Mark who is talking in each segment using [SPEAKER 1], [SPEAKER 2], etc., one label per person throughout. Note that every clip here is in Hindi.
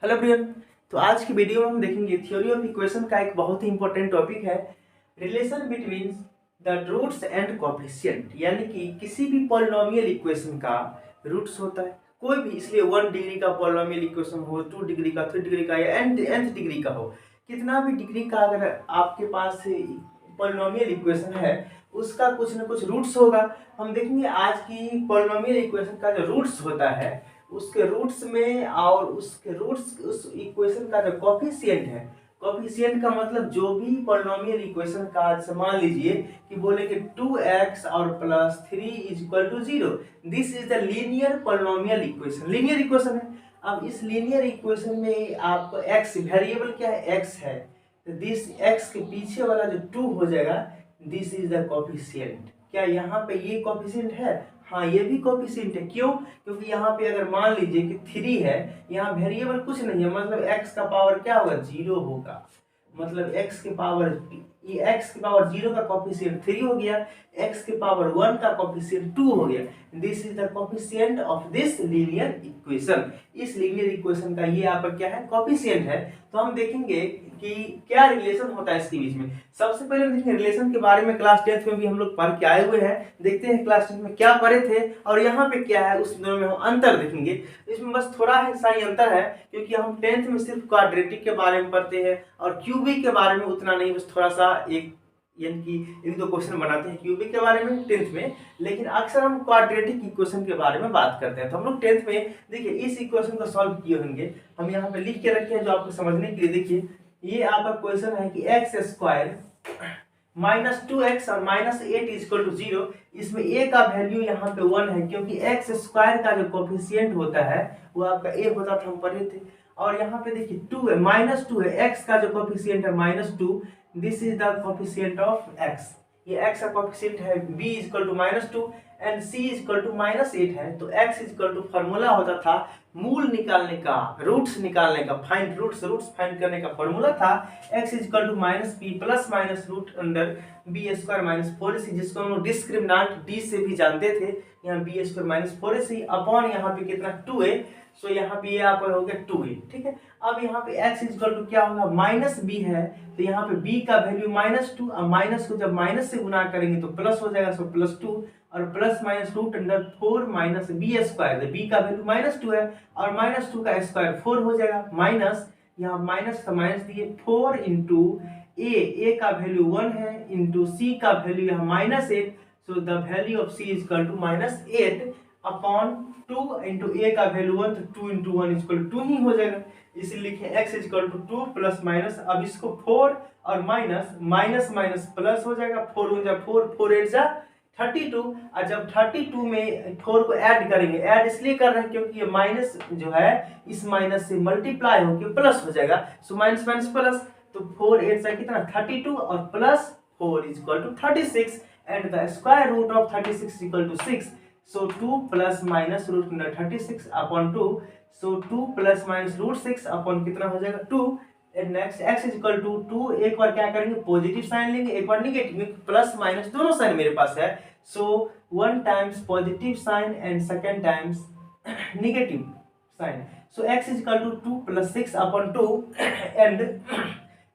[SPEAKER 1] Hello everyone. तो आज की वीडियो में हम देखेंगे थ्योरी ऑफ इक्वेशन का एक बहुत ही इंपॉर्टेंट टॉपिक है relation between the roots and coefficient. यानी कि किसी भी पॉलिनोमियल इक्वेशन का रूट्स होता है कोई भी, इसलिए 1 डिग्री का पॉलिनोमियल इक्वेशन हो, 2 डिग्री का, 3 डिग्री का या nth डिग्री का हो, कितना भी डिग्री का अगर आपके पास पॉलिनोमियल इक्वेशन है उसका कुछ ना कुछ रूट्स होगा। हम देखेंगे आज की पॉलिनोमियल इक्वेशन का जो रूट्स होता है उसके रूट्स में और उसके रूट्स उस इक्वेशन का जो कोएफिशिएंट है, कोएफिशिएंट का मतलब जो भी पॉलिनोमियल इक्वेशन का, जैसे मान लीजिए कि बोले कि 2x और plus 3 is equal to 0, this is the linear polynomial equation. Linear equation है। अब इस लीनियर इक्वेशन में आपको x वेरिएबल क्या है, x है, तो दिस x के पीछे वाला जो 2 हो जाएगा, दिस इज द कोएफिशिएंट। क्या यहाँ पे ये कोएफिशिएंट है? हाँ, ये भी कोएफिशिएंट है। क्यों? क्योंकि यहाँ पे अगर मान लीजिए कि 3 है, यहाँ वेरिएबल कुछ नहीं है, मतलब x का पावर क्या होगा, 0 होगा। मतलब x के पावर, ये x के पावर 0 का कोएफिशिएंट 3 हो गया, x के पावर 1 का कोएफिशिएंट 2 हो गया। This is the coefficient of this linear equation. इस लीनियर इक्वेशन का ये आपका क्या है, कोएफिशिएंट है। तो हम देखेंगे कि क्या रिलेशन होता है इसके बीच में। सबसे पहले हम देखेंगे रिलेशन के बारे में, क्लास 10th में भी हम लोग पढ़ के आए हुए हैं। देखते हैं क्लास 10th में क्या पढ़े थे और यहाँ पे क्या है, उस दोनों में हम अंतर देखेंगे। इसमें बस थोड़ा सा ही अंतर है, क्योंकि हम 10th में सिर्फ क्वाड्रेटिक के बारे में पढ़ते हैं और क्यूबिक के बारे में उतना नहीं, बस थोड़ा सा एक यानी कि 1-2 क्वेश्चन बनाते हैं क्यूबिक के बारे में 10th में, लेकिन अक्सर हम क्वाड्रेटिक इक्वेशन के बारे में बात करते हैं। तो हम लोग 10th में देखिए इस इक्वेशन को सॉल्व किए होंगे, हम यहाँ पे लिख के रखे हैं जो आपको समझने के लिए। देखिए ये आपका क्वेश्चन है कि एक्स स्क्वायर माइनस 2x और माइनस 8 इज इक्वल टू 0। इसमें a का वैल्यू यहाँ पे 1 है, क्योंकि एक्स स्क्वायर का जो कोएफिशिएंट होता है वो आपका a होता था, हम पढ़े थे। और यहाँ पे देखिए 2 है, माइनस 2 है, x का जो कोएफिशिएंट है -2, this is the coefficient of x। ये x का कोएफिशिएंट है, b is equal to -2 and c is equal to -8 है। तो x is equal to formula होता था मूल निकालने का, रूट्स निकालने का, फाइंड रूट्स फाइंड करने का फार्मूला था x is equal to -p plus minus root under b square minus 4ac, जिसको हम लोग डिस्क्रिमिनेंट d से भी जानते थे। यहाँ b square minus 4ac upon यहाँ पे कितना 2a, सो यहाँ पे ये आप हो गया 2a। ठीक है, अब यहाँ पे x इज इक्वल टू क्या होगा, -b है, तो यहाँ पे b का वैल्यू -2 और माइनस को जब माइनस से गुना करेंगे तो प्लस हो जाएगा, सो +2 और plus minus root under 4 minus B square, B का वैल्यू -2 है और -2 का स्क्वायर 4 हो जाएगा, माइनस यहाँ माइनस का माइनस दिए 4 इंटू ए का वैल्यू 1 है, इंटू सी का वैल्यू यहाँ -8, so the value of c is equal to -8 upon 2 into a का वैल्यू 1, तो 2 इंटू 1 इज इक्वल टू 2 ही हो जाएगा। इसलिए लिखे x is equal to 2 plus minus, अब इसको 4 और माइनस माइनस माइनस प्लस हो जाएगा, 4 हो जाए 4, 4 8 जा 32, और जब 32 में 4 को ऐड करेंगे, ऐड इसलिए कर रहे हैं क्योंकि ये माइनस जो है इस माइनस से मल्टीप्लाई होकर प्लस हो जाएगा, सो माइनस माइनस प्लस, तो 4 8 से कितना 32 और plus 4 is equal to 36 and the square root of 36 is equal to 6, so 2 plus minus root 36 upon 2, so 2 plus minus root 6 upon कितना हो जाएगा 2 and next x is equal to 2, एक बार क्या करेंगे पॉजिटिव साइन लेंगे, एक बार निगेटिव, प्लस माइनस दोनों साइन मेरे पास है, so 1 times positive sign and second times negative sign, so x is equal to 2 plus 6 upon 2 and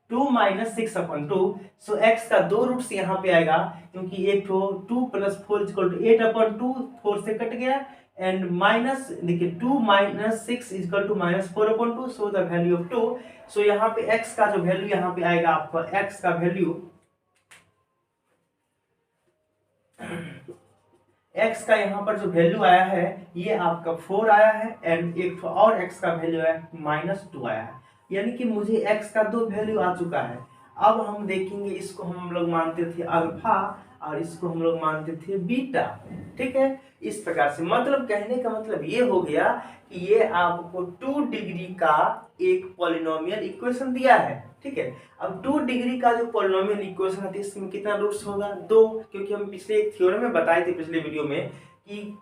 [SPEAKER 1] 2 minus 6 upon 2, so x का 2 रूट्स यहाँ पे आएगा, क्योंकि एक तो 2 plus 4 is equal to 8 upon 2, 4 से कट गया, एंड माइनस देखिए 2 minus 6 is equal to -4 upon 2, so the value of 2, so यहाँ पे x का जो वैल्यू यहाँ पे आएगा आपका, x का वैल्यू, x का यहाँ पर जो वैल्यू आया है ये आपका 4 आया है, एंड एक और x का वैल्यू है -2 आया है, यानी कि मुझे x का 2 वैल्यू आ चुका है। अब हम देखेंगे, इसको हम लोग मानते थे अल्फा और इसको हम लोग मानते थे बीटा। ठीक है, इस प्रकार से मतलब कहने का मतलब ये हो गया कि ये आपको 2 डिग्री का एक पॉलिनोमियल इक्वेशन दिया है। ठीक है, अब 2 डिग्री का जो पॉलिनोमियल इक्वेशन है इसमें कितना रूट्स होगा, 2, क्योंकि हम पिछले एक थ्योरम में बताए थे पिछले वीडियो में कि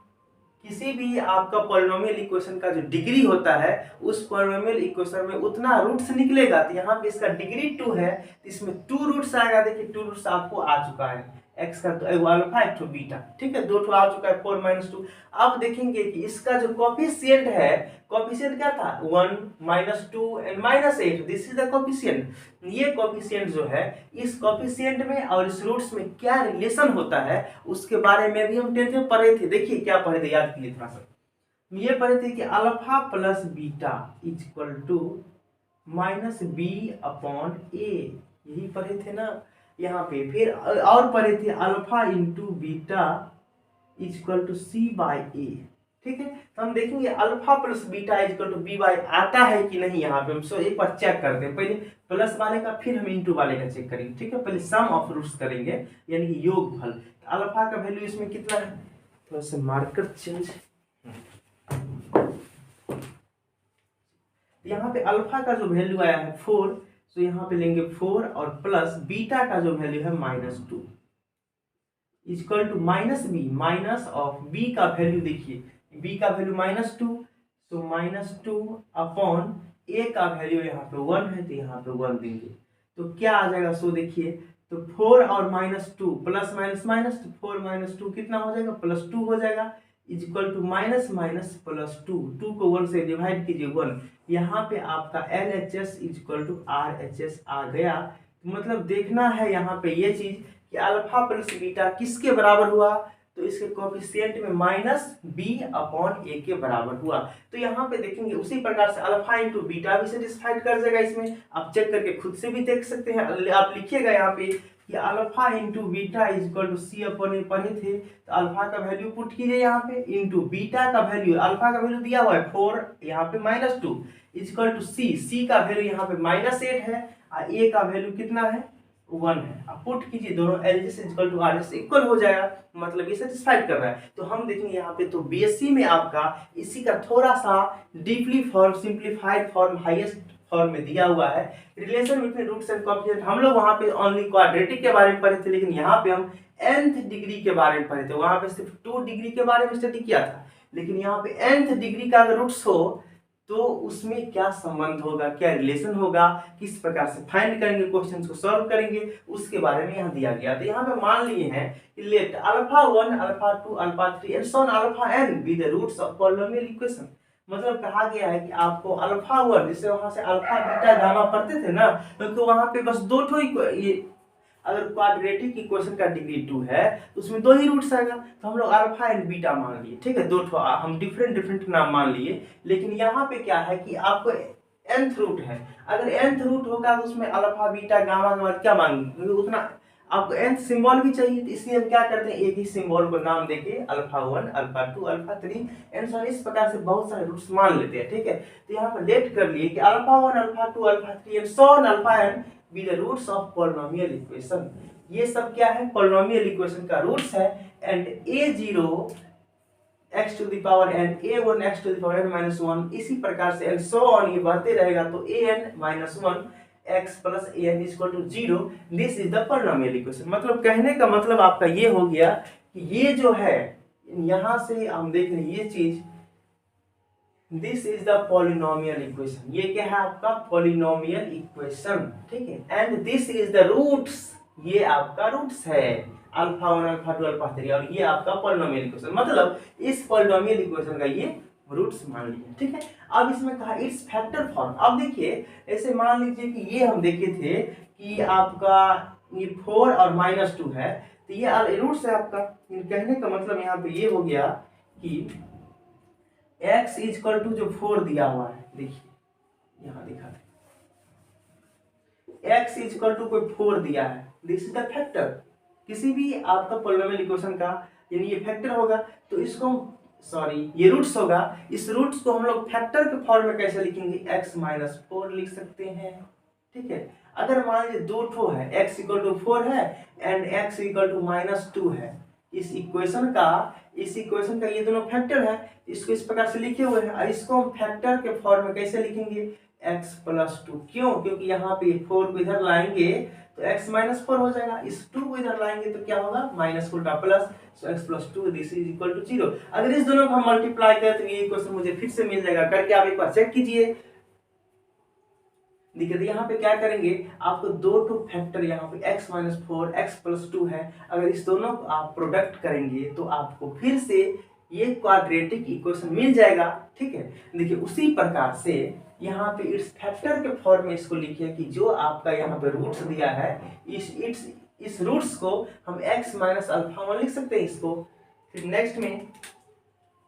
[SPEAKER 1] किसी भी आपका पॉलिनोमियल इक्वेशन का जो डिग्री होता है उस पॉलिनोमियल इक्वेशन में उतना रूट्स निकलेगा। तो यहाँ पे इसका डिग्री 2 है, तो इसमें 2 रूट्स आएगा। देखिए 2 रूट्स आपको आ चुका है, एक्स का तो अल्फा एक तो बीटा, ठीक है, दो तो आ चुका है 4 - 2। अब देखेंगे कि इसका जो कोफिशिएंट है, कोफिशिएंट क्या था 1 - 2 and -8, this is the coefficient. ये कोफिशिएंट जो है, इस कोफिशिएंट में और इस रूट्स में क्या रिलेशन होता है उसके बारे में भी हम 10th में पढ़े थे। देखिए क्या पढ़े थे, याद कीजिए थोड़ा सा। ये पढ़े थे कि alpha plus beta is equal to -b/a, यही पढ़े थे ना यहाँ पे। फिर और पढ़े थे alpha into beta is equal to c/a, ठीक है। तो हम देखेंगे alpha plus beta is equal to b/a आता है कि नहीं यहाँ पे। हम सो एक बार चेक करते हैं, पहले प्लस वाले का फिर हम इंटू वाले का चेक करेंगे, ठीक है। पहले सम ऑफ रूट्स करेंगे यानी कि योगफल। अल्फा का वैल्यू इसमें कितना है, थोड़ा सा मार्कर चेंज। यहाँ पे अल्फा का जो वैल्यू आया है 4, तो यहाँ पे लेंगे 4 और प्लस बीटा का जो वैल्यू है -2 equal to -b, minus of b का वैल्यू देखिए, b का वैल्यू -2, तो -2 अपॉन a का वैल्यू यहाँ पे 1 है तो यहाँ पे 1 देंगे, तो क्या आ जाएगा। सो देखिए, तो 4 और -2 प्लस माइनस माइनस, तो 4 - 2 कितना हो जाएगा, +2 हो जाएगा, is equal to minus minus +2, 2 को 1 से डिवाइड कीजिए 1, यहाँ पे आपका LHS is equal to RHS आ गया। तो मतलब देखना है यहाँ पे ये चीज कि अल्फा प्लस बीटा किसके बराबर हुआ, तो इसके कोफिशिएंट में -b/a के बराबर हुआ। तो यहाँ पे देखेंगे उसी प्रकार से अल्फा इंटू बीटा भी सेटिस्फाइड कर जाएगा इसमें। आप चेक करके खुद से भी देख सकते हैं। आप लिखिएगा यहाँ पे कि alpha into beta is equal to c/a पढ़े थे, तो अल्फा का वैल्यू पुट कीजिए यहाँ पे, इंटू बीटा का वैल्यू, अल्फा का वैल्यू दिया हुआ है 4, यहाँ पे -2 इज इक्वल टू c का वैल्यू यहाँ पे -8 है और a का वैल्यू कितना है 1 है। अब पुट कीजिए दोनों, LHS equal to RHS equal हो जाएगा, मतलब ये सेटिस्फाइड कर रहा है। तो हम देखेंगे यहाँ पे तो BSc में आपका इसी का थोड़ा सा deeply form, simplified form, highest form में दिया हुआ है। Relation between roots and coefficient हम लोग वहाँ पे ओनली क्वाड्रेटिक के बारे में पढ़े थे, लेकिन यहाँ पे हम nth डिग्री के बारे में पढ़े थे। वहाँ पे सिर्फ 2 डिग्री के बारे में स्टडी किया था, लेकिन यहाँ पे nth डिग्री का अगर रूट्स हो तो उसमें क्या संबंध होगा, क्या रिलेशन होगा, किस प्रकार से फाइंड करेंगे, क्वेश्चंस को सॉल्व करेंगे, उसके बारे में यहाँ दिया गया। तो यहाँ पे मान लिए हैं कि let alpha 1, alpha 2, alpha 3 and so on alpha n be the roots of polynomial equation. मतलब कहा गया है कि आपको अल्फा 1, जिससे वहां से अल्फा बीटा गामा पढ़ते थे ना, तो वहां पे बस 2 ठो ये, अगर क्वाड्रेटिक इक्वेशन का डिग्री 2 है तो उसमें 2 ही रूट्स आएगा, तो हम लोग अल्फा एंड बीटा मान लिए, ठीक है। 2 ठो हम डिफरेंट नाम मान लिए। लेकिन यहाँ पे क्या है कि आपको nth रूट है, अगर nth रूट होगा तो उसमें अल्फा बीटा गामा के बाद क्या मांगेंगे, उतना आपको nth सिंबल भी चाहिए। तो इसलिए हम क्या करते हैं, एक ही सिंबल को नाम देके अल्फा 1, अल्फा 2, अल्फा 3 एंड सो इस प्रकार से बहुत सारे रूट्स मान लेते हैं, ठीक है। तो यहाँ पर लेट कर लिए कि alpha 1, alpha 2, alpha 3 and so on alpha n be the roots of polynomial equation. ये सब क्या है, पॉलिनोमियल इक्वेशन का रूट्स है। And a0 x to the power n, a1 x to the power n minus 1, इसी प्रकार से एंड सो ऑन ये बढ़ते रहेगा। तो an minus 1 x plus an equal to 0, this is the polynomial equation. मतलब कहने का मतलब आपका ये हो गया कि ये जो है, यहां से हम देख रहे हैं ये चीज, this is the polynomial equation. ये क्या है आपका पॉलिनोमियल इक्वेशन, ठीक है। And this is the roots, ये आपका रूट्स है अल्फा 1, अल्फा 2, अल्फा 3, और ये आपका पॉलिनोमियल इक्वेशन। मतलब इस पॉलिनोमियल इक्वेशन का ये रूट्स मान लिए, ठीक है। अब इसमें कहा इट्स फैक्टर फॉर्म। अब देखिए ऐसे मान लीजिए कि ये हम देखे थे कि आपका ये 4 और -2 है, तो ये रूट्स है आपका। कहने का मतलब यहाँ पे ये हो गया कि x इक्वल टू जो 4 दिया हुआ है, देखिए यहाँ दिखा दे, x इक्वल टू कोई 4 दिया है, दिस इज द फैक्टर किसी भी आपका पॉलिनोमियल इक्वेशन का, यानी ये फैक्टर होगा। तो इसको ये रूट्स होगा, इस रूट्स को हम लोग फैक्टर के फॉर्म में कैसे लिखेंगे, x माइनस 4 लिख सकते हैं, ठीक है। अगर मान लीजिए 2 ठो है, x इक्वल टू 4 है एंड x इक्वल टू -2 है, इस इक्वेशन का ये दोनों फैक्टर है, इसको इस प्रकार से लिखे हुए हैं। इसको हम फैक्टर के फॉर्म में कैसे लिखेंगे, x प्लस 2, क्यों, क्योंकि यहाँ पे 4 को इधर लाएंगे तो x माइनस 4 हो जाएगा, इस 2 को इधर लाएंगे तो क्या होगा, -4 का plus, so x plus 2 this is equal to 0। अगर इस दोनों को हम मल्टीप्लाई करें तो ये इक्वेशन मुझे फिर से मिल जाएगा, करके आप एक बार चेक कीजिए। देखिए तो यहाँ पे क्या करेंगे, आपको दो टू फैक्टर यहाँ पे x-4 x+2 है, अगर इस दोनों को आप प्रोडक्ट करेंगे तो आपको फिर से ये क्वाड्रेटिक इक्वेशन मिल जाएगा। ठीक है, देखिए उसी प्रकार से यहाँ पे इस फैक्टर के फॉर्म में इसको लिखिए कि जो आपका यहाँ पे रूट्स दिया है, इस रूट्स को हम x-α1 लिख सकते हैं इसको। फिर नेक्स्ट में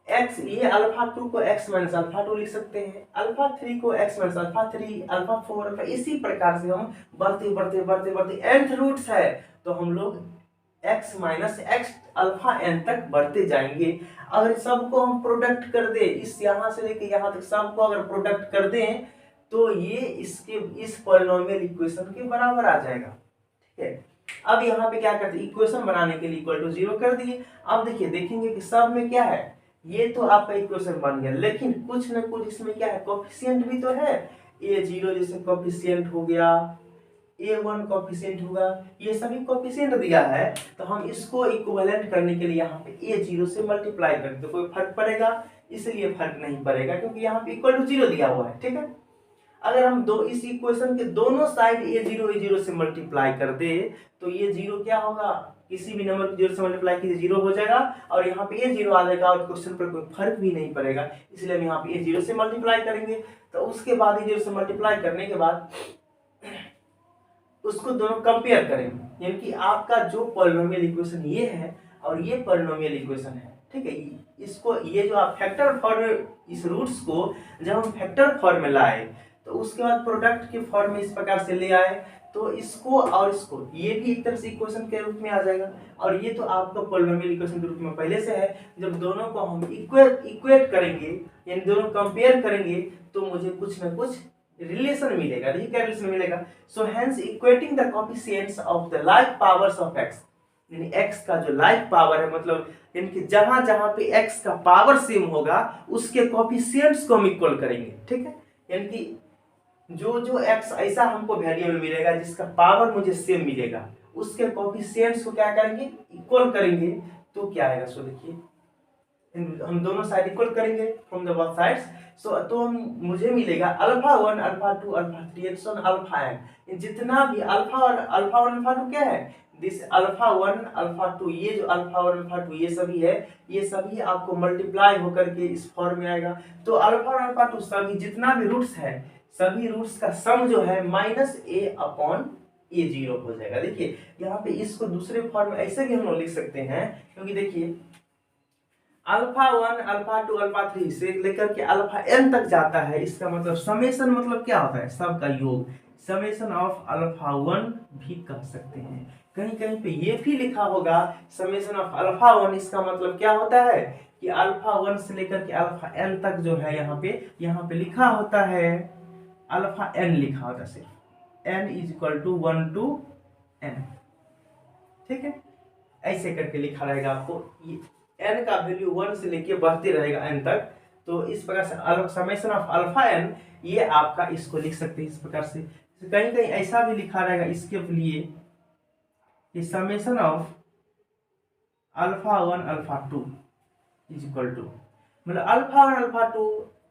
[SPEAKER 1] x, ये α2 को x-α2 लिख सकते हैं, α3 को x-α3, α4, इसी प्रकार से हम बढ़ते बढ़ते बढ़ते बढ़ते nth रूट्स है तो हम लोग x-x तक बढ़ते जाएंगे। अगर सबको हम प्रोडक्ट कर दे, इस यहाँ से लेके यहाँ तक सबको अगर प्रोडक्ट कर दें तो ये इस पॉलिनोमियल इक्वेशन के बराबर आ जाएगा। ठीक है, अब यहाँ पे क्या करते हैं, इक्वेशन बनाने के लिए इक्वल टू 0 कर दिए। अब देखिए देखेंगे कि सब में क्या है, ये तो आपका इक्वेशन बन गया, लेकिन कुछ न कुछ इसमें क्या है, कोफिशिएंट भी तो है। a0 जैसे कोफिशिएंट हो गया, a1 कोफिशिएंट होगा, ये सभी कोफिशिएंट दिया है तो हम इसको इक्विवेलेंट करने के लिए यहाँ पे a0 से मल्टीप्लाई करें तो कोई फर्क पड़ेगा, इसलिए फर्क नहीं पड़ेगा क्योंकि यहाँ पे इक्वल टू 0 दिया हुआ है। ठीक है, अगर हम इस इक्वेशन के दोनों साइड a0 से मल्टीप्लाई कर दे तो ये 0 क्या होगा, किसी भी नंबर को 0 से मल्टीप्लाई कीजिए 0 हो जाएगा और यहाँ पे a0 आ जाएगा और क्वेश्चन पर कोई फर्क भी नहीं पड़ेगा, इसलिए हम यहाँ पे a0 से मल्टीप्लाई करेंगे। तो उसके बाद a0 से मल्टीप्लाई करने के बाद उसको दोनों कंपेयर करेंगे, यानी कि आपका जो पॉलिनोमियल इक्वेशन ये है और ये पॉलिनोमियल इक्वेशन है। ठीक है, इसको ये जो आप फैक्टर फॉर्म, इस रूट्स को जब हम फैक्टर फॉर्म में लाए तो उसके बाद प्रोडक्ट के फॉर्म में इस प्रकार से ले आए तो इसको और इसको ये भी एक तरह से इक्वेशन के रूप में आ जाएगा और ये तो आपका पॉलिनोमियल इक्वेशन के रूप में पहले से है। जब दोनों को हम इक्वेट करेंगे यानी दोनों कंपेयर करेंगे तो मुझे कुछ ना कुछ रिलेशन मिलेगा। देखिए क्या रिलेशन मिलेगा, so hence equating the coefficients of the like powers of x, यानी x का जो लाइक पावर है, मतलब यानी कि जहां जहां पे x का पावर सेम होगा उसके कोएफिशिएंट्स को हम इक्वल करेंगे। ठीक है, यानी कि जो x ऐसा हमको वेरिएबल मिलेगा जिसका पावर मुझे सेम मिलेगा उसके कोएफिशिएंट्स को क्या करेंगे, इक्वल करेंगे। तो क्या आएगा, सो देखिए हम दोनों साइड इक्वल करेंगे फ्रॉम द बोथ साइड्स, सो तो मुझे मिलेगा α1 α2 α3 एंड सो ऑन αn, जितना भी अल्फा और α1 α2 क्या है, दिस α1 α2, ये जो α1 α2 ये सभी है, ये सभी आपको मल्टीप्लाई होकर के इस फॉर्म में आएगा। तो α1 α2 सभी जितना भी रूट्स है सभी रूट्स का सम जो है -a/a0 हो जाएगा। देखिए यहाँ पे इसको दूसरे फॉर्म में ऐसे भी हम लोग लिख सकते हैं, क्योंकि देखिए α1 α2 α3 से लेकर के αn तक जाता है, इसका मतलब समेशन मतलब क्या होता है, सबका योग, समेशन ऑफ α1 भी कह सकते हैं। कहीं कहीं पे ये भी लिखा होगा समेशन ऑफ α1, इसका मतलब क्या होता है कि α1 से लेकर के αn तक जो है यहाँ पे लिखा होता है αn लिखा होता है, सिर्फ n = 1 to n। ठीक है, ऐसे करके लिखा रहेगा आपको, ये n का वैल्यू 1 से लेके बढ़ते रहेगा n तक। तो इस प्रकार से समेशन ऑफ αn ये आपका इसको लिख सकते हैं इस प्रकार से। कहीं कहीं ऐसा भी लिखा रहेगा इसके लिए कि समेशन ऑफ α1 α2 = मतलब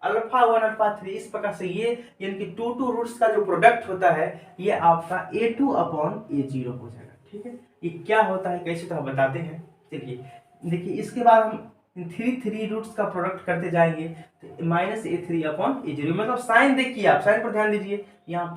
[SPEAKER 1] α1 α3 इस प्रकार से, ये यानी कि टू रूट्स का जो प्रोडक्ट होता है ये आपका a2/a0 हो जाएगा। ठीक है, ये क्या होता है कैसे तो हम बताते हैं। चलिए देखिए इसके बाद हम थ्री रूट्स का प्रोडक्ट करते जाएंगे तो -a3/a0, मतलब साइन देखिए, आप साइन पर ध्यान दीजिए, यहाँ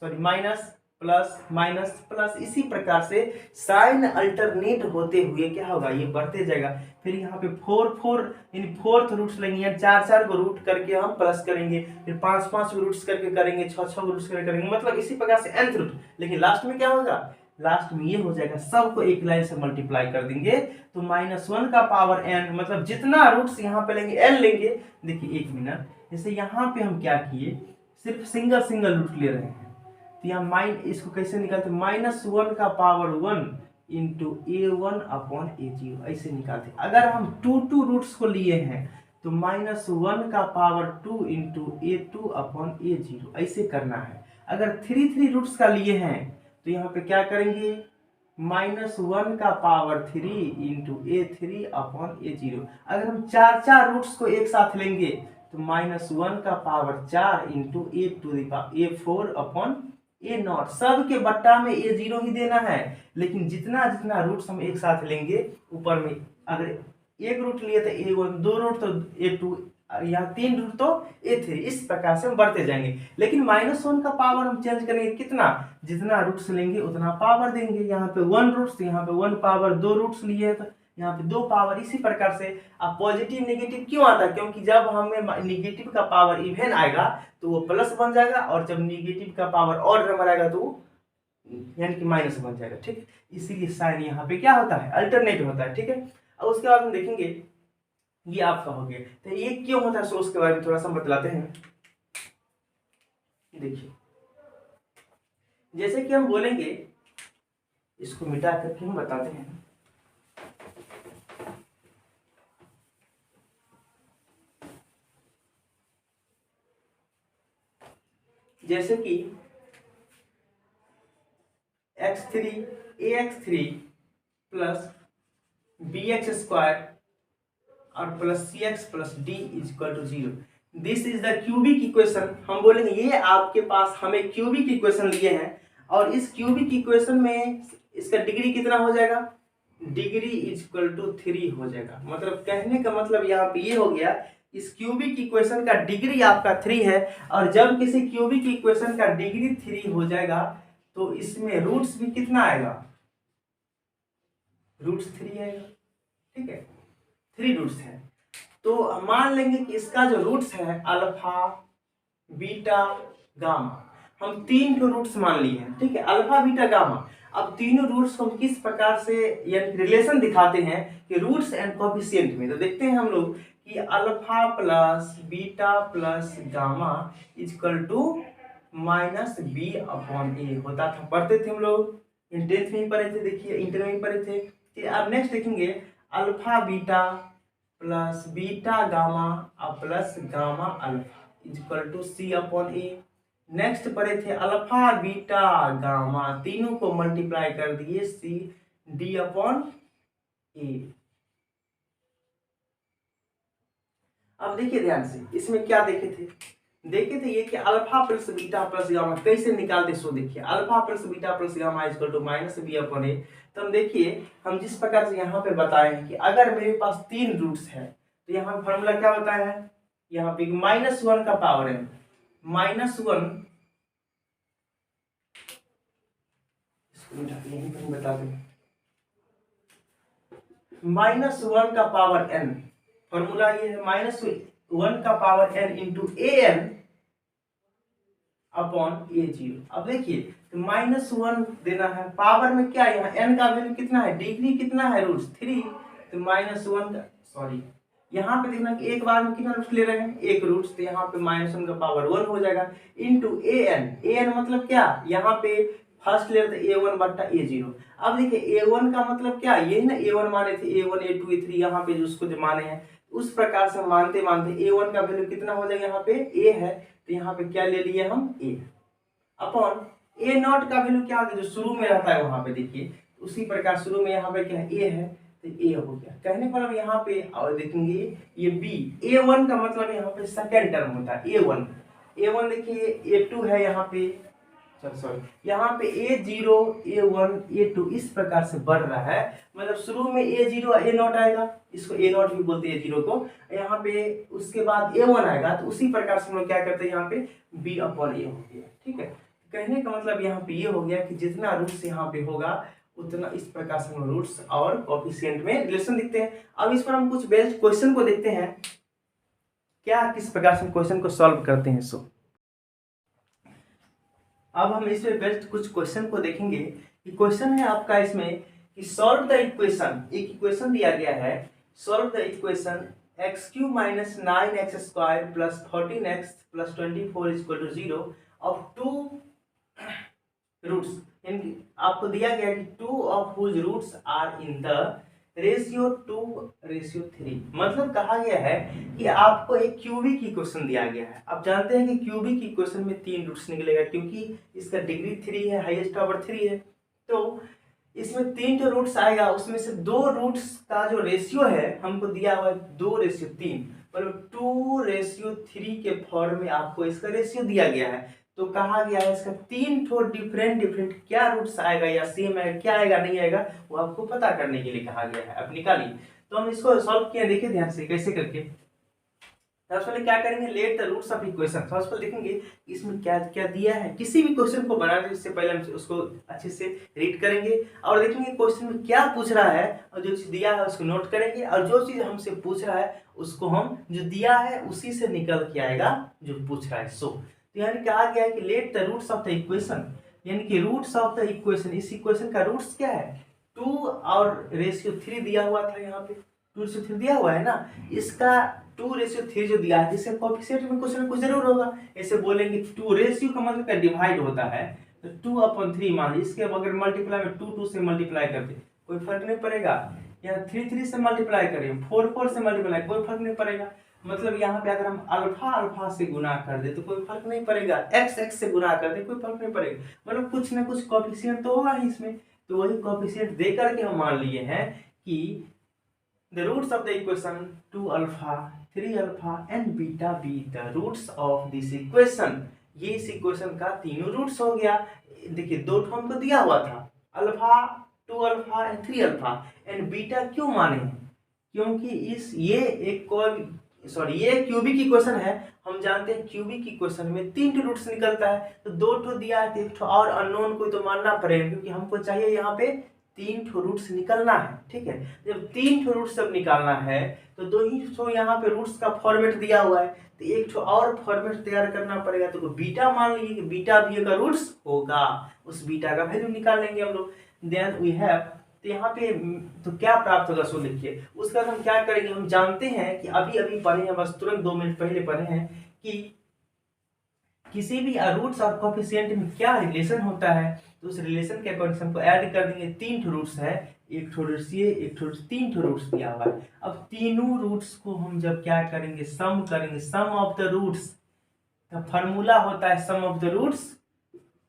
[SPEAKER 1] माइनस प्लस माइनस प्लस, इसी प्रकार से साइन अल्टरनेट होते हुए क्या होगा, ये बढ़ते जाएगा। फिर यहाँ पे 4 यानी फोर्थ रूट्स लेंगे, 4 को रूट करके हम प्लस करेंगे, फिर 5 रूट्स करके करेंगे, 6 रूट्स करके करेंगे, मतलब इसी प्रकार से nth रूट। लेकिन लास्ट में क्या होगा, लास्ट में ये हो जाएगा, सबको एक लाइन से मल्टीप्लाई कर देंगे तो -1 का पावर n, मतलब जितना रूट्स यहाँ पे लेंगे n लेंगे। देखिए 1 मिनट, जैसे यहाँ पे हम क्या किए, सिर्फ सिंगल रूट ले रहे हैं तो यहाँ इसको कैसे निकालते, -1 का पावर 1 × a1/a0 ऐसे निकालते। अगर हम टू रूट्स को लिए हैं तो -1 का पावर 2 × a2/a0 ऐसे करना है। अगर थ्री रूट्स का लिए हैं तो यहाँ पे क्या करेंगे, -1 का पावर 3 × a3/a0। अगर हम 4 रूट्स को एक साथ लेंगे तो -1 का power 4 into A4 upon A0, सब के बट्टा में A0 ही देना है। लेकिन जितना जितना रूट्स हम एक साथ लेंगे, ऊपर में अगर एक रूट लिए तो A1, दो रूट तो A2, यहाँ तीन रूट तो A3, इस प्रकार से हम बढ़ते जाएंगे। लेकिन -1 का पावर हम चेंज करेंगे कितना, जितना रूट्स लेंगे उतना पावर देंगे। यहाँ पे 1 रूट्स तो यहाँ पे 1 पावर, 2 रूट्स लिए तो यहाँ पे 2 पावर। इसी प्रकार से अब पॉजिटिव नेगेटिव क्यों आता है, क्योंकि जब हमें नेगेटिव का पावर इवन आएगा तो वो प्लस बन जाएगा, और जब नेगेटिव का पावर और नंबर आएगा तो यानी कि माइनस बन जाएगा। ठीक है, इसीलिए साइन यहाँ पे क्या होता है, अल्टरनेट होता है। ठीक है, अब उसके बाद हम देखेंगे ये आपका हो गया, तो ये क्यों होता है सो उसके बारे में थोड़ा सा बतलाते हैं। देखिए, जैसे कि हम बोलेंगे, इसको मिटा करके हम बताते हैं। जैसे कि x3 ax3 प्लस bx² और plus cx plus d is equal to 0। This is the cubic equation. हम बोलेंगे ये आपके पास हमें क्यूबिक इक्वेशन लिए हैं, और इस क्यूबिक इक्वेशन में इसका डिग्री कितना हो जाएगा, डिग्री इज इक्वल टू 3 हो जाएगा। मतलब कहने का मतलब यहाँ पे ये हो गया, इस क्यूबिक इक्वेशन का डिग्री आपका 3 है, और जब किसी क्यूबिक इक्वेशन का डिग्री 3 हो जाएगा तो इसमें रूट्स भी कितना आएगा, रूट्स 3 आएगा। ठीक है, 3 रूट्स है। तो मान लेंगे कि इसका जो रूट्स है अल्फा, बीटा, गामा, हम 3 रूट्स मान लिए हैं। ठीक है, अल्फा, बीटा, गामा। अब तीनों रूट्स को हम किस प्रकार से यानी रिलेशन दिखाते हैं कि रूट्स एंड कोएफिशिएंट में, तो देखते हैं हम लोग कि alpha plus beta plus gamma equal to -b upon a होता था। पढ़ते थे हम लोग, 10th में ही पढ़े थे, देखिए इंटर में ही पढ़े थे। अब नेक्स्ट देखेंगे alpha beta plus beta gamma और plus gamma alpha equal to c upon a। Next पढ़े थे अल्फा बीटा गामा, तीनों को मल्टीप्लाई कर दिए c d अपॉन a। अब देखिए ध्यान से, इसमें क्या देखे थे ये कि alpha plus beta plus gamma कैसे निकालते, सो देखिए alpha plus beta plus gamma equal to -b upon a। तो हम देखिए, हम जिस प्रकार से यहाँ पे बताए हैं कि अगर मेरे पास 3 रूट्स है तो यहाँ फॉर्मूला क्या बताया है, यहाँ पे -1 का पावर है, -1 यहीं पर बता दें, -1 का पावर n, फॉर्मूला ये है -1 का power n into an upon a0। अब देखिए, तो -1 देना है, पावर में क्या है, यहाँ n का वैल्यू कितना है, डिग्री कितना है, रूट्स 3, तो -1 का, सॉरी यहाँ पे देखना कि एक बार में कितना रूट्स ले रहे हैं, एक रूट्स, तो यहाँ पे -1 का पावर 1 हो जाएगा इंटू an मतलब क्या, यहाँ पे फर्स्ट लेयर तो a1 बट्टा a0। अब देखिए a1 का मतलब क्या, ये ना a1 माने थे, a1 a2 a3 यहाँ पे उसको जो माने हैं, उस प्रकार से मानते मानते a1 का वैल्यू कितना हो जाएगा, यहाँ पे a है, तो यहाँ पे क्या ले लिए हम a अपॉन a0 का वैल्यू क्या जो शुरू में रहता है वहां पे देखिए, उसी प्रकार शुरू में यहाँ पे क्या है, a है, तो a हो गया। कहने पर अब यहाँ पे और देखेंगे ये b, a1 का मतलब यहाँ पे सेकेंड टर्म होता है, a1 देखिए, a2 है यहाँ पे, सॉरी यहाँ पे a0 a1 a2 इस प्रकार से बढ़ रहा है। मतलब शुरू में a0 a0 आएगा, इसको a0 भी बोलते हैं a0 को, यहाँ पे उसके बाद a1 आएगा, तो उसी प्रकार से हम लोग क्या करते हैं, यहाँ पे b अपॉन a हो गया। ठीक है, कहने का मतलब यहाँ पे ये हो गया कि जितना रूट्स यहाँ पे होगा उतना इस प्रकार से हम रूट्स और कोएफिशिएंट में रिलेशन दिखते हैं। अब इस पर हम कुछ बेस्ड क्वेश्चन को देखते हैं, क्या किस प्रकार से क्वेश्चन को सॉल्व करते हैं। सो अब हम इसमें बेस्ट कुछ क्वेश्चन को देखेंगे कि क्वेश्चन है आपका इसमें कि सॉल्व द इक्वेशन, एक इक्वेशन दिया गया है, solve the equation x³ - 9x² + 14x + 24 = 0 of 2 roots. आपको दिया गया कि 2 of whose roots are in the ratio 2:3। मतलब कहा गया है कि आपको एक क्यूबिक इक्वेशन दिया गया है। आप जानते हैं कि क्यूबिक इक्वेशन में 3 रूट्स निकलेगा, क्योंकि इसका डिग्री 3 है, हाईएस्ट पावर 3 है, तो इसमें 3 जो रूट्स आएगा उसमें से 2 रूट्स का जो रेशियो है हमको दिया हुआ है 2:3। मतलब 2:3 के फॉर्म में आपको इसका रेशियो दिया गया है। तो कहा गया है इसका 3 ठो डिफरेंट क्या रूट्स आएगा या सेम आएगा, क्या आएगा नहीं आएगा, वो आपको पता करने के लिए कहा गया है। अब निकालिए। तो हम इसको सॉल्व किया, देखिए ध्यान से कैसे करके। सबसे पहले क्या करेंगे, let the roots of equation. सबसे पहले देखेंगे इसमें क्या क्या दिया है। किसी भी क्वेश्चन को बनाने से पहले हम उसको अच्छे से रीड करेंगे और देखेंगे क्वेश्चन में क्या पूछ रहा है, और जो चीज दिया है उसको नोट करेंगे, और जो चीज हमसे पूछ रहा है उसको हम जो दिया है उसी से निकल के आएगा जो पूछ रहा है। तो यानी कहा गया है कि let the roots of the equation, यानी कि रूट्स ऑफ द इक्वेशन, इस इक्वेशन का रूट्स क्या है, 2 और रेशियो 3 दिया हुआ था, यहाँ पे 2:3 दिया हुआ है ना, इसका 2:3 जो दिया है, जिससे कोएफिशिएंट में कुछ ना कुछ जरूर होगा। ऐसे बोलेंगे 2 रेशियो का मतलब क्या, डिवाइड होता है, तो 2/3 मान लीजिए। इसके अगर मल्टीप्लाई में 2 से मल्टीप्लाई करते कोई फर्क नहीं पड़ेगा, या 3 से मल्टीप्लाई करें, 4 से मल्टीप्लाई कोई फर्क नहीं पड़ेगा। मतलब यहाँ पे अगर हम अल्फा से गुना कर दे तो कोई फर्क नहीं पड़ेगा, एक्स से गुना कर दे कोई फर्क नहीं पड़ेगा, मतलब कुछ ना कुछ कोएफिशिएंट तो होगा ही इसमें। तो वही कोएफिशिएंट दे करके हम मान लिए हैं कि the roots of the equation 2α 3α and beta be the roots of this equation। ये इस इक्वेशन का तीनों रूट्स हो गया। देखिए दो ठो हमको दिया हुआ था, अल्फा 2α एंड 3α एंड बीटा क्यों माने हैं, क्योंकि ये क्यूबिक इक्वेशन है। हम जानते हैं क्यूबिक इक्वेशन में 3 रूट्स निकलता है, तो 2 ठो दिया है तो 1 ठो और अननोन कोई तो मानना पड़ेगा, क्योंकि हमको चाहिए यहाँ पे 3 ठो रूट्स निकलना है। ठीक है, जब 3 ठो रूट्स सब निकालना है तो 2 ही ठो यहाँ पे रूट्स का फॉर्मेट दिया हुआ है, तो 1 ठो और फॉर्मेट तैयार करना पड़ेगा। तो बीटा मान लीजिए कि बीटा भी अगर रूट्स होगा, उस बीटा का वैल्यू निकाल लेंगे हम लोग। देन वी हैव, तो यहाँ पे तो क्या प्राप्त होगा सो लिखिए। उसके बाद हम क्या करेंगे, हम जानते हैं कि अभी पढ़े हैं, बस तुरंत 2 मिनट पहले पढ़े हैं कि किसी भी रूट्स और कोएफिशिएंट में क्या रिलेशन होता है। तो उस रिलेशन के अकॉर्डिंग हमको ऐड कर देंगे। 3 ठो रूट्स है, 1 ठो रूट्स ये, 1 ठो 3 ठो रूट्स दिया हुआ है। अब तीनों रूट्स को हम जब क्या करेंगे, सम करेंगे, सम ऑफ द रूट्स का फॉर्मूला होता है सम ऑफ द रूट्स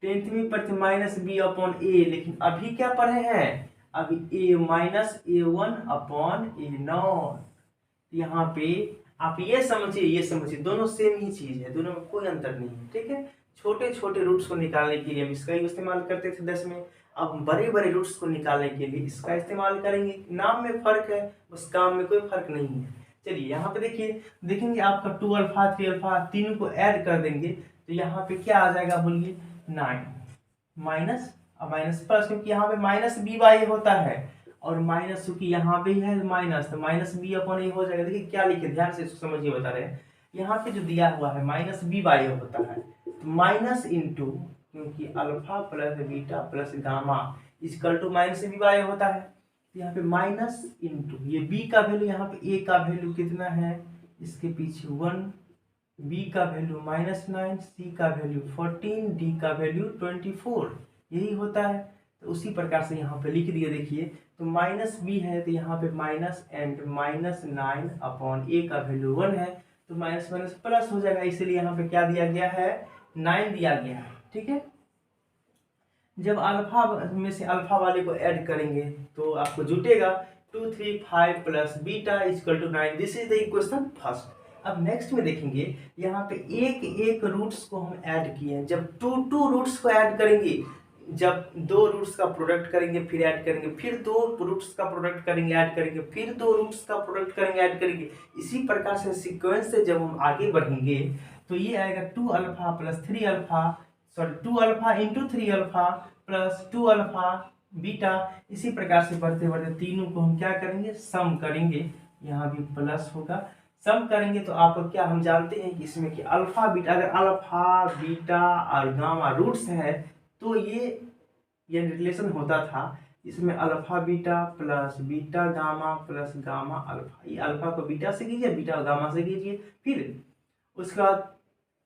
[SPEAKER 1] 10वीं पर माइनस बी अपॉन ए। लेकिन अभी क्या पढ़े हैं, अभी a minus a1 upon a0। यहाँ पे आप ये समझिए दोनों सेम ही चीज है, दोनों में कोई अंतर नहीं है। ठीक है, छोटे छोटे रूट्स को निकालने के लिए हम इसका ही इस्तेमाल करते थे 10 में, अब बड़े बड़े रूट्स को निकालने के लिए इसका इस्तेमाल करेंगे। नाम में फर्क है, बस काम में कोई फर्क नहीं है। चलिए यहाँ पे देखिए, देखेंगे आपका 2α 3α तीनों को ऐड कर देंगे तो यहाँ पे क्या आ जाएगा बोलिए, 9 माइनस प्लस, क्योंकि यहाँ पे माइनस बी बाई होता है और माइनस चूंकि यहाँ पे है माइनस, तो माइनस बी अपॉन ए हो जाएगा। देखिए क्या लिखे, ध्यान से इसको समझिए, बता रहे हैं यहाँ पे जो दिया हुआ है माइनस बी बाई होता है, तो माइनस इंटू, क्योंकि alpha plus beta plus gamma equal to minus b by होता है, तो यहाँ पे माइनस इंटू ये बी का वैल्यू, यहाँ पे ए का वैल्यू कितना है, इसके पीछे 1, बी का वैल्यू -9, सी का वैल्यू 14, डी का वैल्यू 24, यही होता है। तो उसी प्रकार से यहाँ पे लिख दिए। देखिए तो माइनस बी है तो यहाँ पे माइनस एंड -9 अपॉन ए का वैल्यू 1 है, तो माइनस माइनस प्लस हो जाएगा, इसलिए यहाँ पे क्या दिया गया है, 9 दिया गया है। ठीक है, जब अल्फा में से अल्फा वाले को ऐड करेंगे तो आपको जुटेगा 2 3 5 plus beta equal to 9। This is the equation first. अब नेक्स्ट में देखेंगे यहाँ पे एक एक रूट्स को हम ऐड किए हैं। जब टू रूट्स को ऐड करेंगे, जब 2 रूट्स का प्रोडक्ट करेंगे फिर ऐड करेंगे, फिर 2 रूट्स का प्रोडक्ट करेंगे ऐड करेंगे, फिर 2 रूट्स का प्रोडक्ट करेंगे ऐड करेंगे, इसी प्रकार से सीक्वेंस से जब हम आगे बढ़ेंगे तो ये आएगा 2α plus 3α, sorry 2α into 3α plus 2α beta. इसी प्रकार से बढ़ते बढ़ते तीनों को हम क्या करेंगे, सम करेंगे, यहाँ भी प्लस होगा। सम करेंगे तो आपको क्या, हम जानते हैं कि इसमें कि अल्फा बीटा, अगर अल्फा बीटा और गामा रूट्स है तो ये रिलेशन होता था। इसमें alpha beta plus beta gamma plus gamma alpha, ये अल्फा को बीटा से कीजिए, बीटा गामा से कीजिए, फिर उसके बाद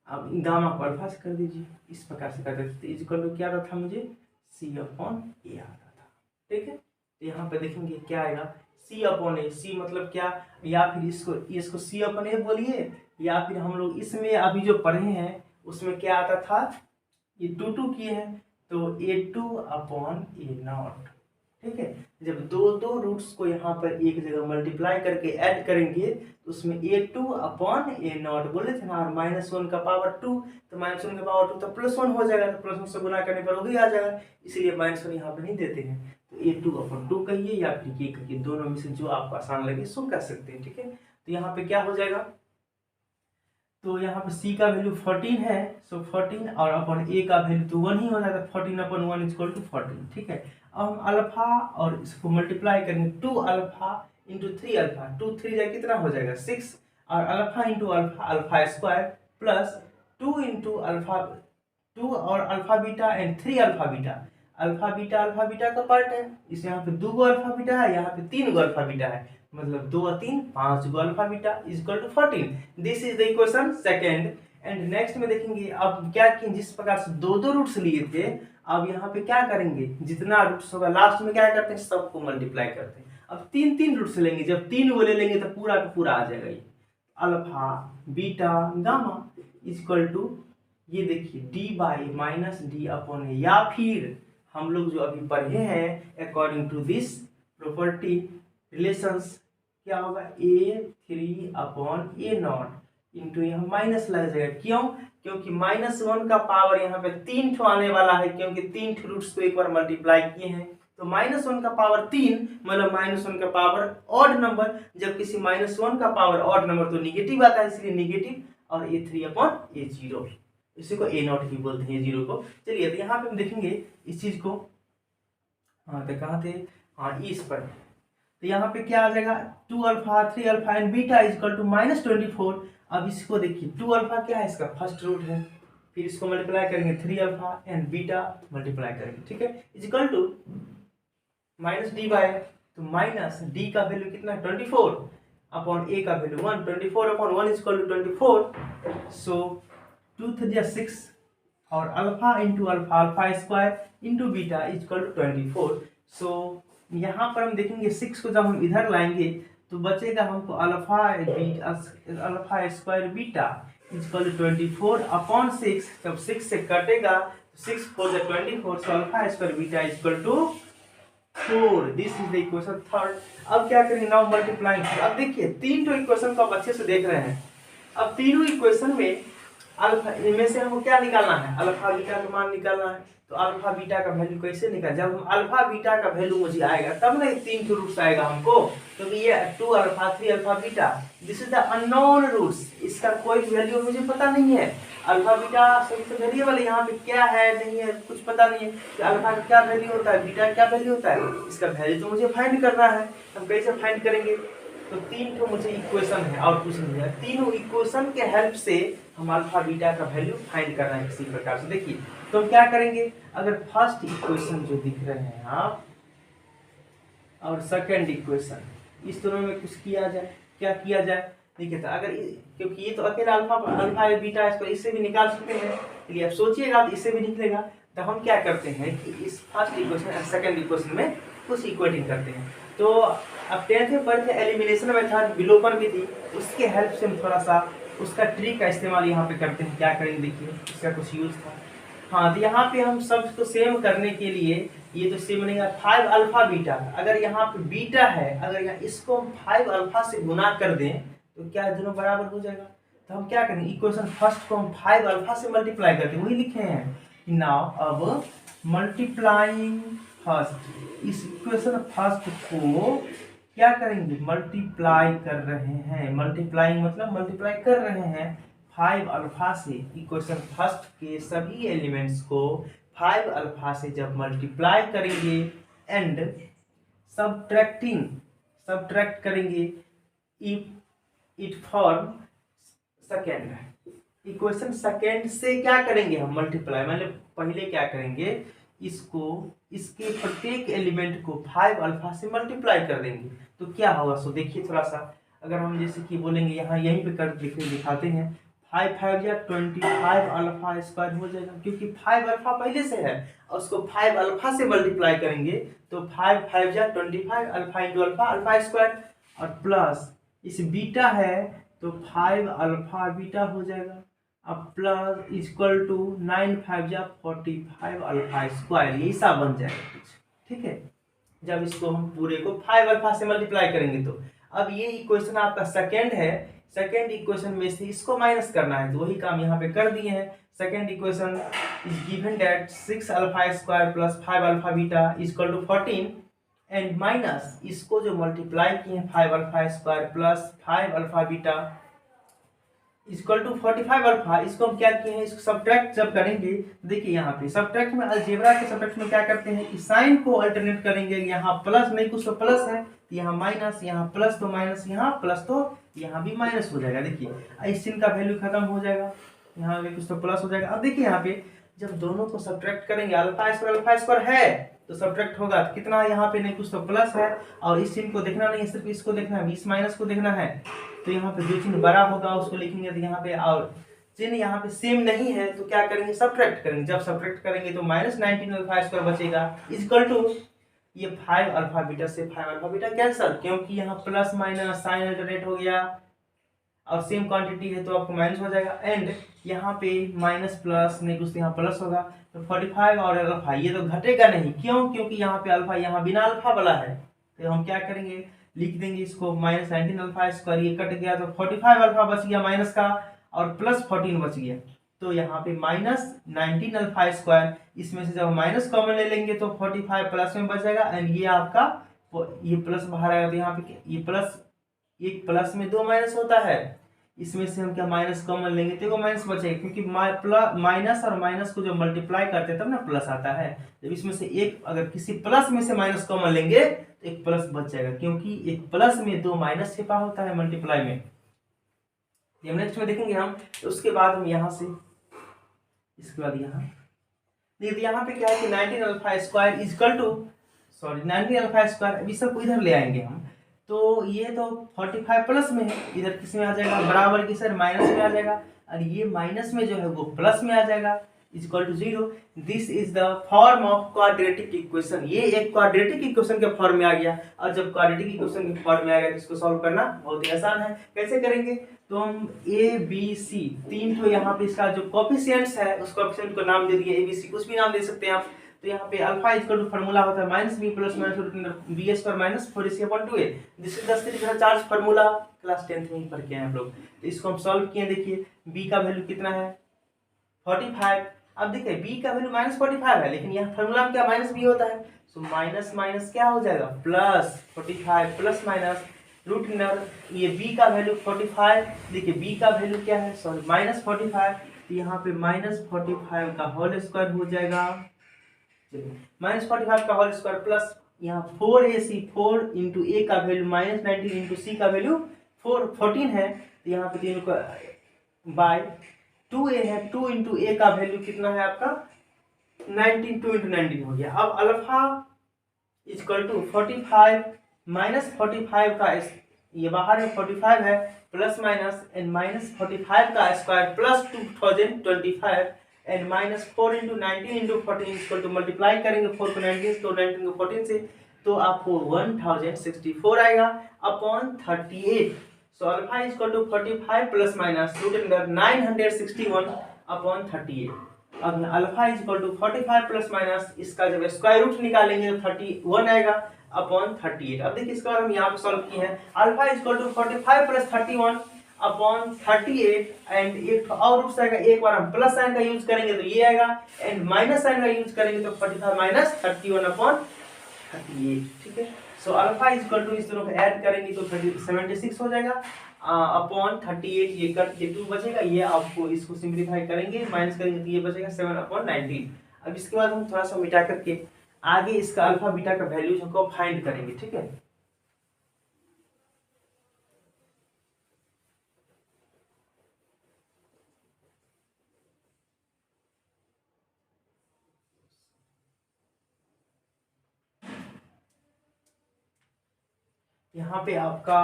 [SPEAKER 1] अब गामा को अल्फा से कर दीजिए। इस प्रकार से कर देते, इक्वल टू क्या आता था मुझे, सी अपॉन ए आता था। ठीक है, तो यहाँ पे देखेंगे क्या आएगा, सी अपॉन ए। सी मतलब क्या, या फिर इसको सी अपॉन ए बोलिए, या फिर हम लोग इसमें अभी जो पढ़े हैं उसमें क्या आता था, ये 2 किए हैं तो A2 अपॉन A0। ठीक है। जब दो दो रूट्स को यहाँ पर एक जगह मल्टीप्लाई करके ऐड करेंगे तो उसमें a2 अपॉन a0 बोले थे ना, और -1 का पावर 2, तो -1 का पावर 2 तो +1 हो जाएगा, तो +1 से गुना करने पर वही आ जाएगा, इसलिए -1 यहाँ पे नहीं देते हैं। तो a2 अपॉन 2 कहिए या फिर ये कहिए, दोनों में से जो आपको आसान लगे सो कह सकते हैं। ठीक है, तो यहाँ पे क्या हो जाएगा, तो यहाँ पे c का वैल्यू 14 है, सो 14 और अपन a का वैल्यू तो 1 ही हो जाएगा, 14 अपॉन 1 इक्वल टू 14। ठीक है, अब हम अल्फा और इसको मल्टीप्लाई करेंगे, 2 अल्फा इंटू 3 अल्फा, 2 3 जाए कितना हो जाएगा 6, और alpha into alpha alpha square plus 2 into alpha 2 और alpha beta and 3 alpha beta. Alpha beta का पार्ट है, इस यहाँ पे 2 गो अल्फा बीटा है, यहाँ पे 3 गो अल्फा बीटा है, मतलब 2 और 3 5 गो alpha beta is equal to 14। This is the equation second. And next में देखेंगे अब क्या किए, जिस प्रकार से दो दो रूट्स लिए थे, अब यहाँ पे क्या करेंगे, जितना रूट्स होगा लास्ट में क्या करते हैं, सबको मल्टीप्लाई करते हैं। अब तीन तीन रूट्स लेंगे, जब 3 वो ले लेंगे तो पूरा का पूरा आ जाएगा, ये alpha beta gamma is equal to, ये देखिए d by minus d upon, या फिर हम लोग जो अभी पढ़े हैं according to this property relations, क्या होगा a3 अपॉन a0 इंटू यहाँ माइनस लग जाएगा, क्यों, क्योंकि -1 का पावर यहाँ पे 3 ठो आने वाला है, क्योंकि 3 ठो रूट्स को एक बार मल्टीप्लाई किए हैं, तो -1 का पावर 3 मतलब -1 का पावर ऑड नंबर, जब किसी -1 का पावर ऑड नंबर तो निगेटिव आता है, इसलिए निगेटिव, और a3 अपॉन a0, इसी को a0 ही बोलते हैं, a0 को। चलिए तो यहाँ पे हम देखेंगे इस चीज को, हाँ तो कहाँ थे, हाँ इस पर, तो यहाँ पे क्या आ जाएगा 2 alpha 3 alpha and beta is equal to -24। अब इसको देखिए 2 अल्फा क्या है, इसका फर्स्ट रूट है, फिर इसको मल्टीप्लाई करेंगे 3 अल्फा एंड बीटा मल्टीप्लाई करेंगे, ठीक है, is equal to minus d by, तो माइनस डी का वैल्यू कितना है 24 अपॉन ए का value 1, 24 upon 1 is equal to 24, so 2 3 6 और alpha into alpha alpha square into beta is equal to 24। So यहाँ पर हम देखेंगे 6 को जब हम इधर लाएंगे तो बचेगा हमको alpha square beta equal to 24 upon 6, जब 6 से कटेगा तो 6 4 जा 24, so alpha square beta equal to 4। This is the equation third. अब क्या करेंगे, नाउ मल्टीप्लाइंग। अब देखिए 3 तो इक्वेशन को आप अच्छे से देख रहे हैं, अब तीनों इक्वेशन में अल्फा, इनमें से हमको क्या निकालना है, अल्फा बीटा का मान निकालना है। तो अल्फा बीटा का वैल्यू कैसे निकाल, जब हम अल्फा बीटा का वैल्यू मुझे आएगा तब ना 3 रूट्स आएगा हमको, क्योंकि ये 2 alpha 3 alpha beta, this is the unknown roots, इसका कोई वैल्यू मुझे पता नहीं है। अल्फा बीटा सभी से वेरिएबल यहाँ पे क्या है नहीं है कुछ पता नहीं है कि अल्फा का क्या वैल्यू होता है, बीटा क्या वैल्यू होता है, इसका वैल्यू तो मुझे फाइंड करना है। हम कैसे फाइंड करेंगे, तो 3 तो मुझे इक्वेशन है और कुछ नहीं है, तीनों इक्वेशन के हेल्प से हम अल्फा बीटा का वैल्यू फाइंड करना है किसी प्रकार से। देखिए तो हम क्या करेंगे, अगर फर्स्ट इक्वेशन जो दिख रहे हैं आप और सेकंड इक्वेशन, इस दोनों में कुछ किया जाए, क्या किया जाए, देखिए तो अगर क्योंकि ये तो अकेला अल्फा बीटा इसको इससे भी निकाल सकते हैं, इसलिए आप सोचिएगा तो इससे भी निकलेगा, तो हम क्या करते हैं कि इस फर्स्ट इक्वेशन और सेकंड इक्वेशन में कुछ इक्वेटिंग करते हैं। तो अब 10th में पढ़े थे एलिमिनेशन मेथड, विलोपन विधि, उसके हेल्प से हम थोड़ा सा उसका ट्रिक का इस्तेमाल यहाँ पे करते हैं। क्या करेंगे देखिए, इसका कुछ यूज था। हाँ तो यहाँ पे हम सबको सेम करने के लिए, ये तो सेम बनेगा 5 अल्फा बीटा, अगर यहाँ पे बीटा है, अगर यहाँ इसको हम 5 अल्फा से गुना कर दें तो क्या दोनों बराबर हो जाएगा। तो हम क्या करेंगे, इक्वेशन फर्स्ट को हम 5 अल्फा से मल्टीप्लाई करते हैं, वही लिखे हैं नाउ। अब मल्टीप्लाइंग फर्स्ट, इस इक्वेशन फर्स्ट को क्या करेंगे, मल्टीप्लाई कर रहे हैं, मल्टीप्लाइंग मतलब मल्टीप्लाई कर रहे हैं 5 अल्फा से। इक्वेशन फर्स्ट के सभी एलिमेंट्स को 5 अल्फा से जब मल्टीप्लाई करेंगे एंड सब्ट्रैक्ट करेंगे if it form second. Equation second से क्या करेंगे हम मल्टीप्लाई, मतलब पहले क्या करेंगे, इसको इसके प्रत्येक एलिमेंट को 5 अल्फा से मल्टीप्लाई कर देंगे तो क्या होगा। सो देखिए थोड़ा सा, अगर हम जैसे कि बोलेंगे यहाँ यहीं पे कर दिखाते हैं, 5 5 या 25 अल्फा स्क्वायर हो जाएगा, क्योंकि 5 अल्फा पहले से है और उसको 5 अल्फा से मल्टीप्लाई करेंगे तो 5 5 या 25 alpha into alpha alpha square, और प्लस इस बीटा है तो 5 अल्फा बीटा हो जाएगा, अब प्लस इक्वल टू 9 5 या 45 अल्फा स्क्वायर, ये हिसाब बन जाएगा कुछ, ठीक है। जब इसको हम पूरे को 5 अल्फा से मल्टीप्लाई करेंगे तो। अब ये इक्वेशन आपका सेकेंड है, सेकेंड इक्वेशन में से इसको माइनस करना है, तो वही काम यहाँ पे कर दिए हैं। Second equation is given that 6 alpha square plus 5 alpha beta equal to 14 and minus इसको जो मल्टीप्लाई किए 5 alpha square plus 5 alpha beta equal to 45 alpha. इसको हम क्या किए हैं, इसको सब्ट्रैक्ट जब करेंगे, देखिए यहाँ पे सब्ट्रैक्ट में अलजेब्रा के सब्ट्रैक्ट में क्या करते हैं कि साइन को अल्टरनेट करेंगे। यहाँ प्लस नहीं कुछ तो प्लस है, यहाँ माइनस, यहाँ प्लस तो माइनस, यहाँ प्लस तो यहाँ भी माइनस हो जाएगा। देखिए इस चिन्ह का वैल्यू खत्म हो जाएगा, यहाँ भी कुछ तो प्लस हो जाएगा। अब देखिए यहाँ पे जब दोनों को सब्ट्रैक्ट करेंगे, अल्फा स्क्वायर है तो सब्ट्रैक्ट होगा तो कितना, यहाँ पे नहीं कुछ तो प्लस है, और इस चिन्ह को देखना नहीं है, सिर्फ इसको देखना है, इस माइनस को देखना है। तो यहाँ पे जो चिन्ह बड़ा होगा उसको लिखेंगे, तो यहाँ पे और चिन्ह यहाँ पे सेम नहीं है तो क्या करेंगे, सब्ट्रैक्ट करेंगे। जब सब्ट्रैक्ट करेंगे तो माइनस 19 अल्फा स्क्वायर बचेगा इक्वल टू ये 5 अल्फा बीटा से 5 अल्फा बीटा कैंसल, क्योंकि यहाँ प्लस माइनस साइन अल्टरनेट हो गया और सेम क्वांटिटी है तो आपको माइनस हो जाएगा। एंड यहाँ पे माइनस प्लस नहीं कुछ यहाँ प्लस होगा, तो 45 और अल्फा ये तो घटेगा नहीं, क्यों, क्योंकि यहाँ पे अल्फा यहाँ बिना अल्फा वाला है। तो हम क्या करेंगे, लिख देंगे इसको माइनस 19 अल्फा स्क्वायर, ये कट गया तो 45 अल्फा बच गया माइनस का, और प्लस 14 बच गया। तो यहाँ पे माइनस 19 अल्फा स्क्वायर, इसमें से जब माइनस कॉमन ले लेंगे तो 45 प्लस में बच जाएगा। एंड ये आपका ये प्लस बाहर आएगा, तो यहाँ पे ये प्लस, एक प्लस में दो माइनस होता है, इसमें से हम क्या माइनस कॉमन लेंगे तो माइनस बचेगा, क्योंकि माइनस और माइनस को जब मल्टीप्लाई करते हैं तब ना प्लस आता है। जब इसमें से एक अगर किसी प्लस में से माइनस कॉमन लेंगे तो एक प्लस बच जाएगा, क्योंकि एक प्लस में दो माइनस छिपा होता है मल्टीप्लाई में। ये नेक्स्ट में देखेंगे हम। तो उसके बाद हम यहाँ से, इसके बाद यहाँ देखिए, यहाँ पे क्या है कि 19 alpha square equal to 19 alpha square, अभी सबको इधर ले आएंगे हम। तो ये तो 45 प्लस में है, इधर किस में आ जाएगा, बराबर की सर माइनस में आ जाएगा, और ये माइनस में जो है वो प्लस में आ जाएगा equal to 0। This is the form of quadratic equation. ये एक क्वाड्रेटिक इक्वेशन के फॉर्म में आ गया, और जब क्वाड्रेटिक इक्वेशन के फॉर्म में आ गया तो इसको सॉल्व करना बहुत ही आसान है। कैसे करेंगे, तो हम ए बी सी तीन तो यहाँ पे इसका जो कोफिशिएंट्स है उस कोफिशिएंट को नाम दे दिए, ए बी सी, कुछ भी नाम दे सकते हैं आप। तो यहाँ पे अल्फा इक्वल टू फार्मूला होता है minus b plus minus B square minus 4ac/2a। This is the सीरीज चार्ज फार्मूला, क्लास 10th में ही पढ़ के आए आप लोग। तो इसको हम सॉल्व किए, देखिए b का वैल्यू कितना है 45। अब देखिए b का वैल्यू माइनस 45 है, लेकिन यहाँ फार्मूला में क्या माइनस b होता है, सो माइनस माइनस क्या हो जाएगा plus 45 plus minus root under ये b का वैल्यू 45। देखिए b का वैल्यू क्या है, सॉरी माइनस 45, तो यहाँ पे माइनस 45 का होल स्क्वायर हो जाएगा, माइनस 45 का होल स्क्वायर प्लस यहाँ 4ac 4 इंटू ए का वैल्यू माइनस 19 इंटू सी का वैल्यू 14 है, तो यहाँ पे तीनों का बाय 2a है, 2 इंटू ए का वैल्यू कितना है आपका 19, 2 इंटू 19 हो गया। अब अल्फा इक्वल टू 45 माइनस 45 का ये बाहर में 45 है प्लस माइनस एंड माइनस 45 का square plus 2025 and minus 4 into 19 into 14 equal to multiply करेंगे 4 को 19 तो 19 को 14 से, तो आपको 1064 आएगा upon 38। So alpha equal to 45 plus minus root under 961 upon 38। अब alpha equal to 45 plus minus इसका जब स्क्वायर रूट निकालेंगे तो 31 आएगा अपॉन 38। अब देखिए इसका हम यहाँ पे सॉल्व किए हैं, alpha equal to 45 plus 31 upon 38 and एक और रूट आएगा, एक बार हम प्लस साइन का यूज करेंगे तो ये आएगा, एंड माइनस साइन का यूज करेंगे तो 45 माइनस 31 अपॉन 38। ठीक है, सो अल्फा इक्वल टू इस दोनों को ऐड करेंगे तो 76 हो जाएगा अपॉन 38, ये कट के 2 बचेगा, ये आपको इसको सिंपलीफाई करेंगे माइनस करेंगे तो ये बचेगा 7 अपॉन 19। अब इसके बाद हम थोड़ा सा मिटा करके आगे इसका अल्फा बीटा का वैल्यूज को फाइंड करेंगे। ठीक है, यहाँ पे आपका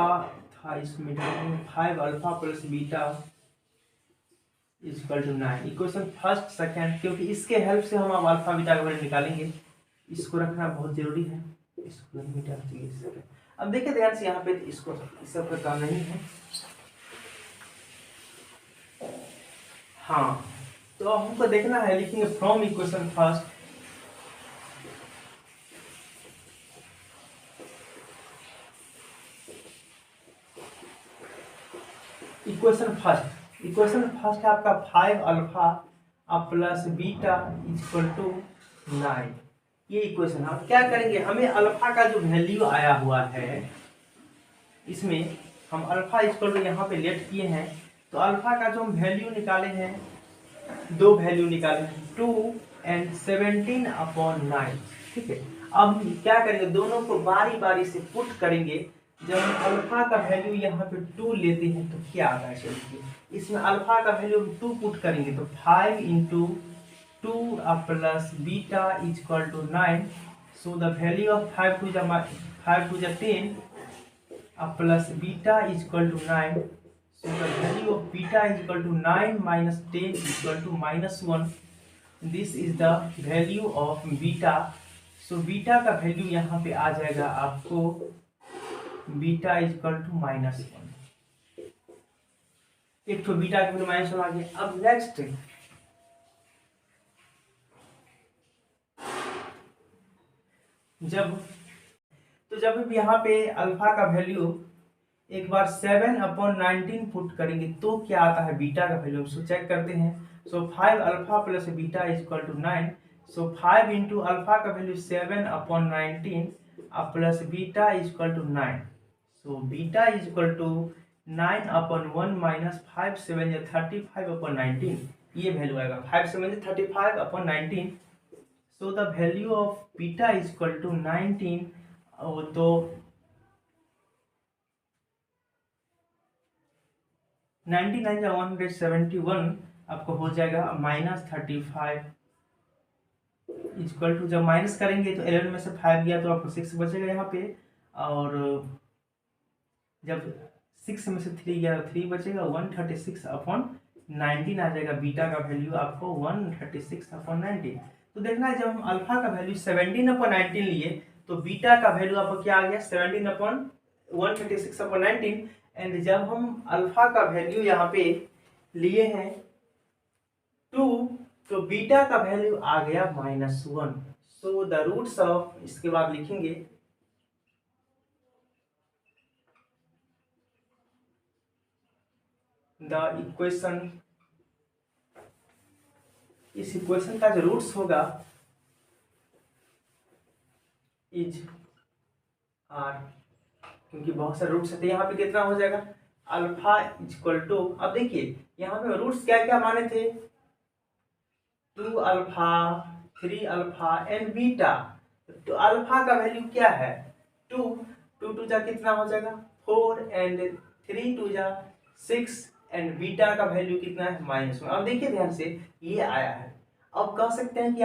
[SPEAKER 1] था इसमें 5 alpha plus beta equal to 9, equation first second, क्योंकि इसके हेल्प से हम अब अल्फा बीटा का वैल्यू निकालेंगे, इसको रखना बहुत जरूरी है। इसको मिटा दीजिए। अब देखिए ध्यान से यहाँ पे इसको इस सब का काम नहीं है। हाँ, तो हमको देखना है, लिखेंगे from equation first equation first है आपका 5 alpha plus beta equal to 9। ये इक्वेशन हम क्या करेंगे, हमें अल्फा का जो वैल्यू आया हुआ है इसमें हम अल्फा इक्वल टू यहाँ पे लेट किए हैं, तो अल्फा का जो हम वैल्यू निकाले हैं, दो वैल्यू निकाले हैं 2 एंड 17/9। ठीक है, अब हम क्या करेंगे, दोनों को बारी बारी से पुट करेंगे। जब हम अल्फा का वैल्यू यहाँ पे 2 लेते हैं तो क्या आता है, चलिए इसमें अल्फा का वैल्यू 2 पुट करेंगे तो 5 into 2 plus beta equal to 9। So the value of 5 two 10 plus beta equal to 9। So the value of beta is equal to 9 minus 10 is equal to -1. This is the value of beta. So beta का वैल्यू यहाँ पे आ जाएगा आपको बीटा इज इक्वल टू -1। एक तो बीटा का वैल्यू -1 आ गया। अब नेक्स्ट जब भी यहाँ पे अल्फा का वैल्यू एक बार 7/19 पुट करेंगे तो क्या आता है बीटा का वैल्यू, सो चेक करते हैं। So 5 alpha plus beta is equal to 9। So 5 into alpha का value 7/19 plus beta is equal to 9। So beta is equal to 9/1 minus 5 7 या 35/19। ये वैल्यू आएगा 5 7 35/19। So the value of beta is equal to 19। तो 99 या 171 आपको हो जाएगा -35 इक्वल टू, जब माइनस करेंगे तो 11 में से 5 गया तो आपको 6 बचेगा यहाँ पे, और जब 6 में से 3 गया तो 3 बचेगा, 136/19 आ जाएगा। बीटा का वैल्यू आपको 136/19। तो देखना है जब हम अल्फा का वैल्यू 17/19 लिए तो बीटा का वैल्यू आपको क्या आ गया 17/136/19। एंड जब हम अल्फा का वैल्यू यहाँ पे लिए हैं 2 तो बीटा का वैल्यू आ गया -1। सो द रूट्स ऑफ, इसके बाद लिखेंगे द इक्वेशन, इस इक्वेशन का जो रूट्स होगा इज आर, क्योंकि बहुत सारे रूट्स हैं। यहाँ पे कितना हो जाएगा अल्फा इक्वल टू, अब देखिए यहाँ पे रूट्स क्या क्या माने थे 2 अल्फा 3 अल्फा एंड बीटा। तो अल्फा का वैल्यू क्या है 2, 2 2 जा कितना हो जाएगा 4 एंड 3 2 जा 6 एंड बीटा का वैल्यू कितना है -1। अब देखिए ध्यान से ये आया है, अब कह सकते हैं कि